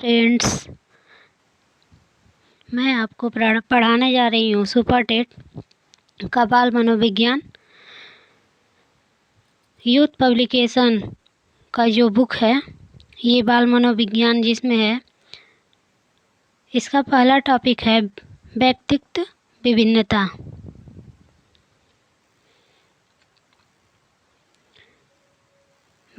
Friends, मैं आपको पढ़ाने जा रही हूँ सुपर टेट का बाल मनोविज्ञान यूथ पब्लिकेशन का जो बुक है। ये बाल मनोविज्ञान जिसमें है, इसका पहला टॉपिक है व्यक्तित्व विभिन्नता।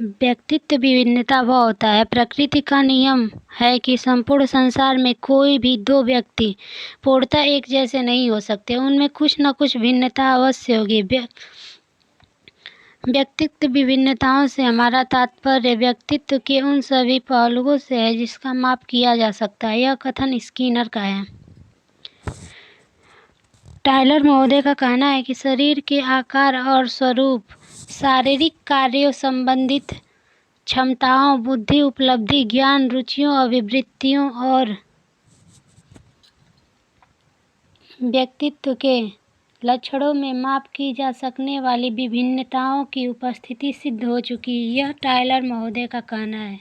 व्यक्तित्व विभिन्नता वह होता है, प्रकृति का नियम है कि संपूर्ण संसार में कोई भी दो व्यक्ति पूर्णतः एक जैसे नहीं हो सकते, उनमें कुछ न कुछ भिन्नता अवश्य होगी। व्यक्तित्व विभिन्नताओं से हमारा तात्पर्य व्यक्तित्व के उन सभी पहलुओं से है जिसका माप किया जा सकता है। यह कथन स्किनर का है। टायलर महोदय का कहना है कि शरीर के आकार और स्वरूप, शारीरिक कार्यों संबंधित क्षमताओं, बुद्धि, उपलब्धि, ज्ञान, रुचियों, अभिवृत्तियों और व्यक्तित्व के लक्षणों में माप की जा सकने वाली विभिन्नताओं की उपस्थिति सिद्ध हो चुकी है। यह टायलर महोदय का कहना है।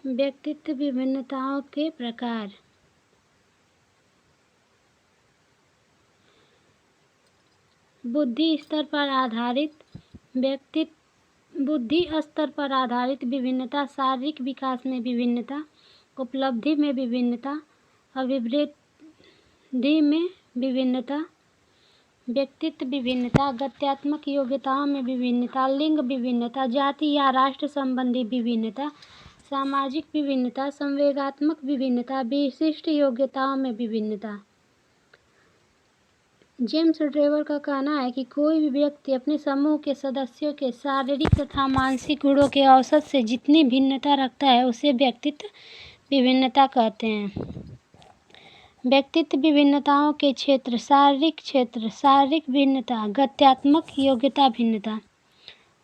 व्यक्तित्व विभिन्नताओं के प्रकार। बुद्धि स्तर पर आधारित विभिन्नता, शारीरिक विकास में विभिन्नता, उपलब्धि में विभिन्नता, अभिवृद्धि में विभिन्नता, व्यक्तित्व विभिन्नता, गत्यात्मक योग्यताओं में विभिन्नता, लिंग विभिन्नता, जाति या राष्ट्र संबंधी विभिन्नता, सामाजिक विभिन्नता, संवेगात्मक विभिन्नता, विशिष्ट योग्यताओं में विभिन्नता। जेम्स ट्रेवर का कहना है कि कोई भी व्यक्ति अपने समूह के सदस्यों के शारीरिक तथा मानसिक गुणों के औसत से जितनी भिन्नता रखता है उसे व्यक्तित्व विभिन्नता कहते हैं। व्यक्तित्व विभिन्नताओं के क्षेत्र: शारीरिक भिन्नता, गत्यात्मक योग्यता भिन्नता,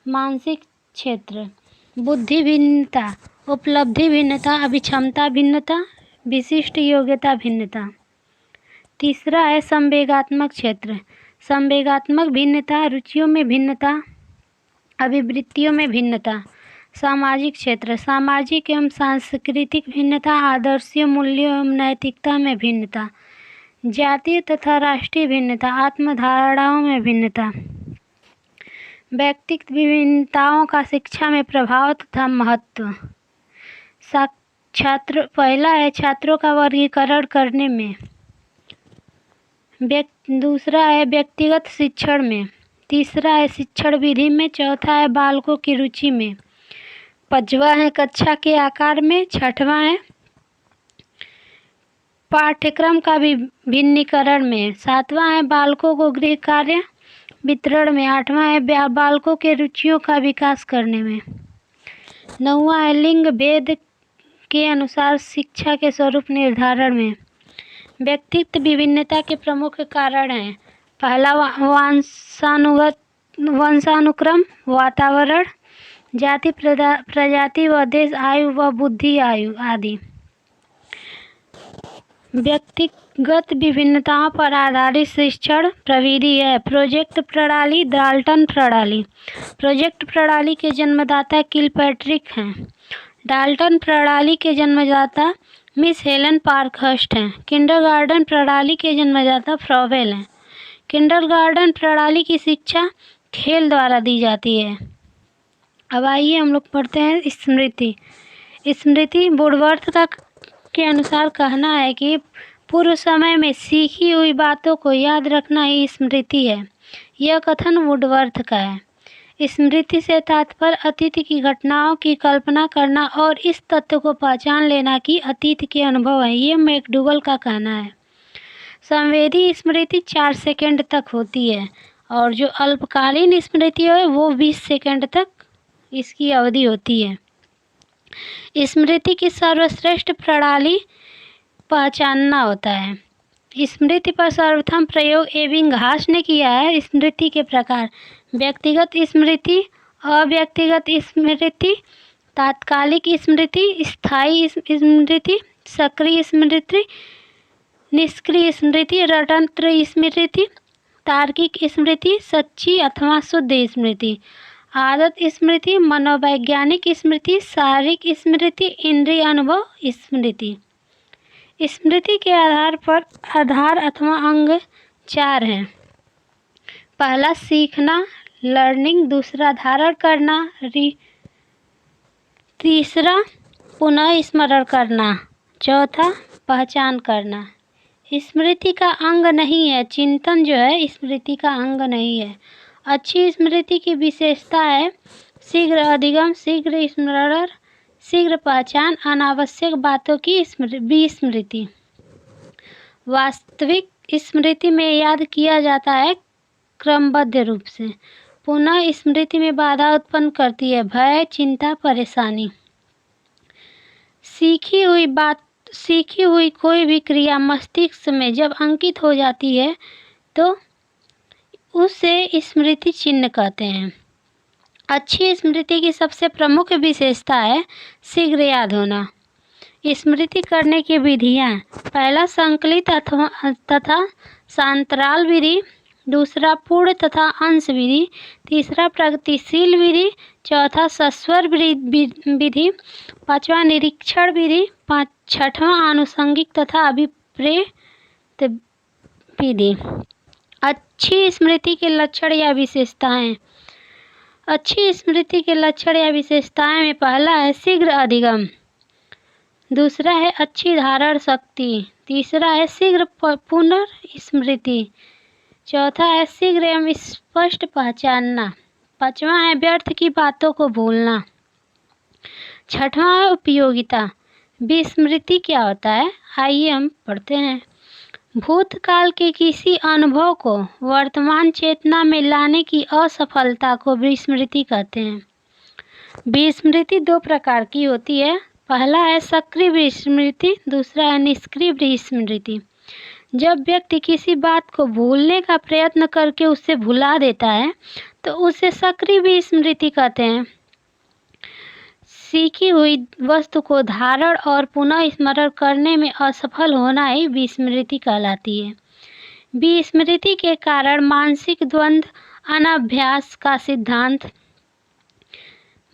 मानसिक क्षेत्र, बुद्धि भिन्नता, उपलब्धि भिन्नता, अभिक्षमता भिन्नता, विशिष्ट योग्यता भिन्नता। तीसरा है संवेगात्मक क्षेत्र: संवेगात्मक भिन्नता, रुचियों में भिन्नता, अभिवृत्तियों में भिन्नता। सामाजिक क्षेत्र: सामाजिक एवं सांस्कृतिक भिन्नता, आदर्शों, मूल्यों एवं नैतिकता में भिन्नता। जातीय तथा राष्ट्रीय भिन्नता, आत्मधारणाओं में भिन्नता। व्यक्तित्व विभिन्नताओं का शिक्षा में प्रभाव तथा महत्व। पहला है छात्रों का वर्गीकरण करने में। दूसरा है व्यक्तिगत शिक्षण में। तीसरा है शिक्षण विधि में। चौथा है बालकों की रुचि में। पांचवा है कक्षा के आकार में। छठवां है पाठ्यक्रम का भिन्नीकरण में। सातवां है बालकों को गृह कार्य वितरण में। आठवां है बालकों के रुचियों का विकास करने में। नौवां है लिंग भेद के अनुसार शिक्षा के स्वरूप निर्धारण में। व्यक्तित्व विभिन्नता के प्रमुख कारण हैं: पहला वंशानुक्रम, वातावरण, जाति, प्रजाति व देश, आयु व बुद्धि आयु आदि। व्यक्तिगत विभिन्नताओं पर आधारित शिक्षण प्रविधि है प्रोजेक्ट प्रणाली, डाल्टन प्रणाली। प्रोजेक्ट प्रणाली के जन्मदाता किलपैट्रिक हैं। डाल्टन प्रणाली के जन्मदाता मिस हेलन पार्कहर्स्ट हैं। किंडरगार्टन प्रणाली के जन्मदाता फ्रॉवेल हैं। किंडरगार्टन प्रणाली की शिक्षा खेल द्वारा दी जाती है। अब आइए हम लोग पढ़ते हैं स्मृति। स्मृति वुडवर्थ के अनुसार कहना है कि पूर्व समय में सीखी हुई बातों को याद रखना ही स्मृति है। यह कथन वुडवर्थ का है। स्मृति से तात्पर्य अतीत की घटनाओं की कल्पना करना और इस तथ्य को पहचान लेना कि अतीत के अनुभव है। ये मैकडूगल का कहना है। संवेदी स्मृति 4 सेकंड तक होती है और जो अल्पकालीन स्मृति है वो 20 सेकंड तक इसकी अवधि होती है। स्मृति की सर्वश्रेष्ठ प्रणाली पहचानना होता है। स्मृति पर सर्वप्रथम प्रयोग एबिंगहास ने किया है। स्मृति के प्रकार: व्यक्तिगत स्मृति, अव्यक्तिगत स्मृति, तात्कालिक स्मृति, स्थायी स्मृति, सक्रिय स्मृति, निष्क्रिय स्मृति, रटंत्र स्मृति, तार्किक स्मृति, सच्ची अथवा शुद्ध स्मृति, आदत स्मृति, मनोवैज्ञानिक स्मृति, शारीरिक स्मृति, इंद्रिय अनुभव स्मृति। स्मृति के आधार पर आधार अथवा अंग 4 हैं। पहला सीखना, लर्निंग, दूसरा धारण करना, तीसरा पुनः स्मरण करना, चौथा पहचान करना। स्मृति का अंग नहीं है। चिंतन जो है स्मृति का अंग नहीं है। अच्छी स्मृति की विशेषता है शीघ्र अधिगम, शीघ्र स्मरण, शीघ्र पहचान, अनावश्यक बातों की विस्मृति। वास्तविक स्मृति में याद किया जाता है क्रमबद्ध रूप से। पुनः स्मृति में बाधा उत्पन्न करती है भय, चिंता, परेशानी। सीखी हुई कोई भी क्रिया मस्तिष्क में जब अंकित हो जाती है तो उसे स्मृति चिन्ह कहते हैं। अच्छी स्मृति की सबसे प्रमुख विशेषता है शीघ्र याद होना। स्मृति करने की विधियाँ: पहला संकलित तथा शांतराल विधि, दूसरा पूर्ण तथा अंश विधि, तीसरा प्रगतिशील विधि, चौथा सस्वर विधि, पांचवा निरीक्षण विधि, छठवां आनुषंगिक तथा अभिप्रेत विधि। अच्छी स्मृति के लक्षण या विशेषताएं: अच्छी स्मृति के लक्षण या विशेषताएं में पहला है शीघ्र अधिगम, दूसरा है अच्छी धारण शक्ति, तीसरा है शीघ्र पुनर्स्मृति, चौथा है शीघ्र एवं स्पष्ट पहचानना, पांचवा है व्यर्थ की बातों को भूलना, छठवां है उपयोगिता। विस्मृति क्या होता है, आइए हम पढ़ते हैं। भूतकाल के किसी अनुभव को वर्तमान चेतना में लाने की असफलता को विस्मृति कहते हैं। विस्मृति 2 प्रकार की होती है। पहला है सक्रिय विस्मृति, दूसरा है निष्क्रिय विस्मृति। जब व्यक्ति किसी बात को भूलने का प्रयत्न करके उसे भुला देता है तो उसे सक्रिय विस्मृति कहते हैं। सीखी हुई वस्तु को धारण और पुनः स्मरण करने में असफल होना ही विस्मृति कहलाती है। विस्मृति के कारण मानसिक द्वंद्व, अनाभ्यास का सिद्धांत,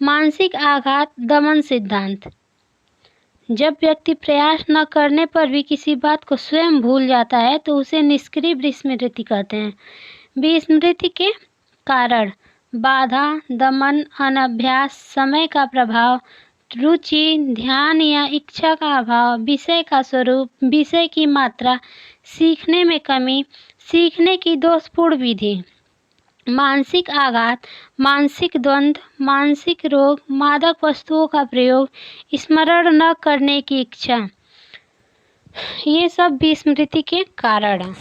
मानसिक आघात, दमन सिद्धांत। जब व्यक्ति प्रयास न करने पर भी किसी बात को स्वयं भूल जाता है तो उसे निष्क्रिय विस्मृति कहते हैं। विस्मृति के कारण बाधा, दमन, अनाभ्यास, समय का प्रभाव, रुचि, ध्यान या इच्छा का अभाव, विषय का स्वरूप, विषय की मात्रा, सीखने में कमी, सीखने की दोषपूर्ण विधि, मानसिक आघात, मानसिक द्वंद्व, मानसिक रोग, मादक वस्तुओं का प्रयोग, स्मरण न करने की इच्छा, ये सब विस्मृति के कारण हैं।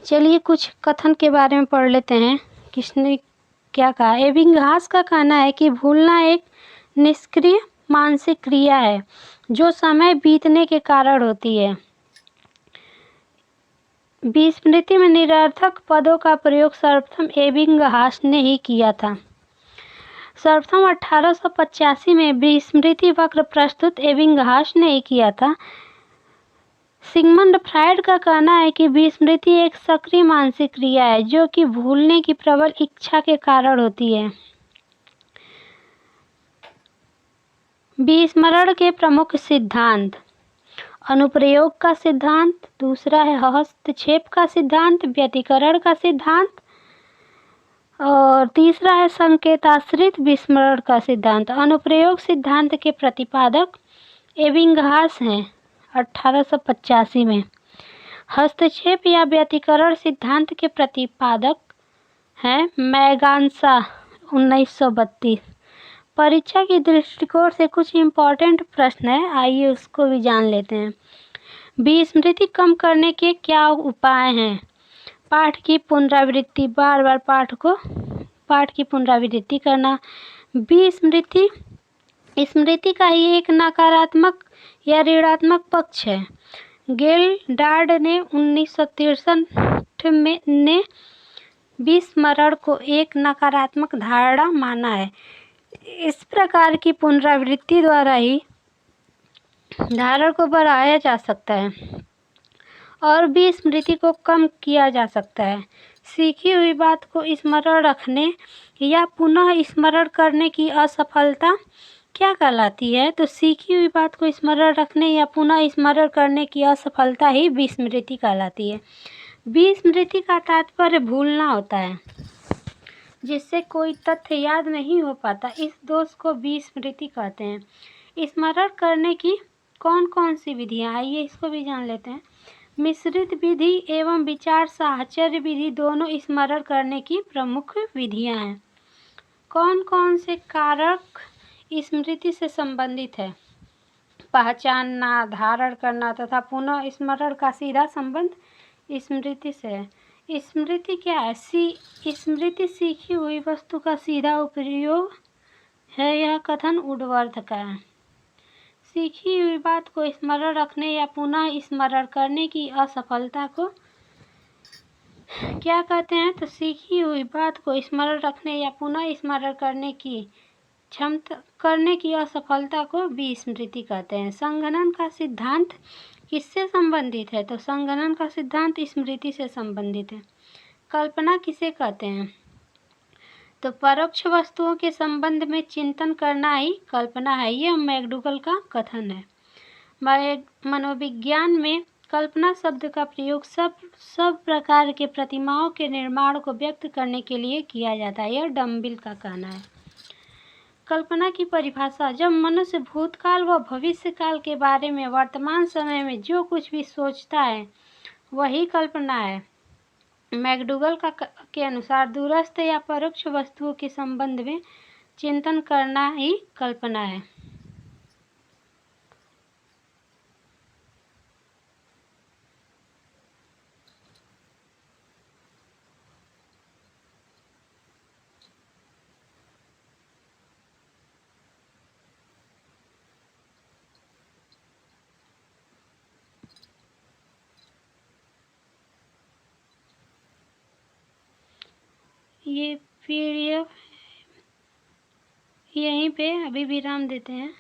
चलिए कुछ कथन के बारे में पढ़ लेते हैं। किसने क्या कहा? एबिंगहास का कहना है कि भूलना एक निष्क्रिय मानसिक क्रिया है जो समय बीतने के कारण होती है। विस्मृति में निरर्थक पदों का प्रयोग सर्वप्रथम एबिंगहास ने ही किया था। सर्वप्रथम 1885 में विस्मृति वक्र प्रस्तुत एबिंगहास ने ही किया था। सिगमंड फ्रायड का कहना है कि विस्मृति एक सक्रिय मानसिक क्रिया है जो कि भूलने की प्रबल इच्छा के कारण होती है। विस्मरण के प्रमुख सिद्धांत: अनुप्रयोग का सिद्धांत, दूसरा है हस्तक्षेप का सिद्धांत, व्यतिकरण का सिद्धांत और तीसरा है संकेताश्रित विस्मरण का सिद्धांत। अनुप्रयोग सिद्धांत के प्रतिपादक एबिंगहास हैं 1885 में। हस्तक्षेप या व्यतिकरण सिद्धांत के प्रतिपादक हैं मैगानसा 1932। परीक्षा की दृष्टिकोण से कुछ इम्पोर्टेंट प्रश्न है, आइए उसको भी जान लेते हैं। विस्मृति कम करने के क्या उपाय हैं? पाठ की पुनरावृत्ति, बार बार पाठ की पुनरावृत्ति करना। विस्मृति, स्मृति का ही एक नकारात्मक या ऋणात्मक पक्ष है। गेलडार्ड ने 1963 में ने विस्मरण को एक नकारात्मक धारणा माना है। इस प्रकार की पुनरावृत्ति द्वारा ही धारणा को बढ़ाया जा सकता है और भी स्मृति को कम किया जा सकता है। सीखी हुई बात को स्मरण रखने या पुनः स्मरण करने की असफलता क्या कहलाती है? तो सीखी हुई बात को स्मरण रखने या पुनः स्मरण करने की असफलता ही विस्मृति कहलाती है। विस्मृति का तात्पर्य भूलना होता है, जिससे कोई तथ्य याद नहीं हो पाता। इस दोष को विस्मृति कहते हैं। स्मरण करने की कौन कौन सी विधियां, आइए इसको भी जान लेते हैं। मिश्रित विधि एवं विचार साहचर्य विधि दोनों स्मरण करने की प्रमुख विधियां हैं। कौन कौन से कारक स्मृति से संबंधित है? पहचानना, धारण करना तथा पुनः स्मरण का सीधा संबंध स्मृति से है। स्मृति क्या है? स्मृति सीखी हुई वस्तु का सीधा उपयोग है। यह कथन उड्डवर्थ का है। सीखी हुई बात को स्मरण रखने या पुनः स्मरण करने की असफलता को क्या कहते हैं? तो सीखी हुई बात को स्मरण रखने या पुनः स्मरण करने की असफलता को विस्मृति कहते हैं। संगणन का सिद्धांत किससे संबंधित है? तो संगणन का सिद्धांत स्मृति से संबंधित है। कल्पना किसे कहते हैं? तो परोक्ष वस्तुओं के संबंध में चिंतन करना ही कल्पना है। यह मैकडूगल का कथन है। मनोविज्ञान में कल्पना शब्द का प्रयोग सब प्रकार के प्रतिमाओं के निर्माण को व्यक्त करने के लिए किया जाता है। यह डम्बिल का कहना है। कल्पना की परिभाषा, जब मनुष्य भूतकाल व भविष्यकाल के बारे में वर्तमान समय में जो कुछ भी सोचता है वही कल्पना है। मैकडूगल के अनुसार दूरस्थ या परोक्ष वस्तुओं के संबंध में चिंतन करना ही कल्पना है। ये PDF यहीं पे अभी विराम देते हैं।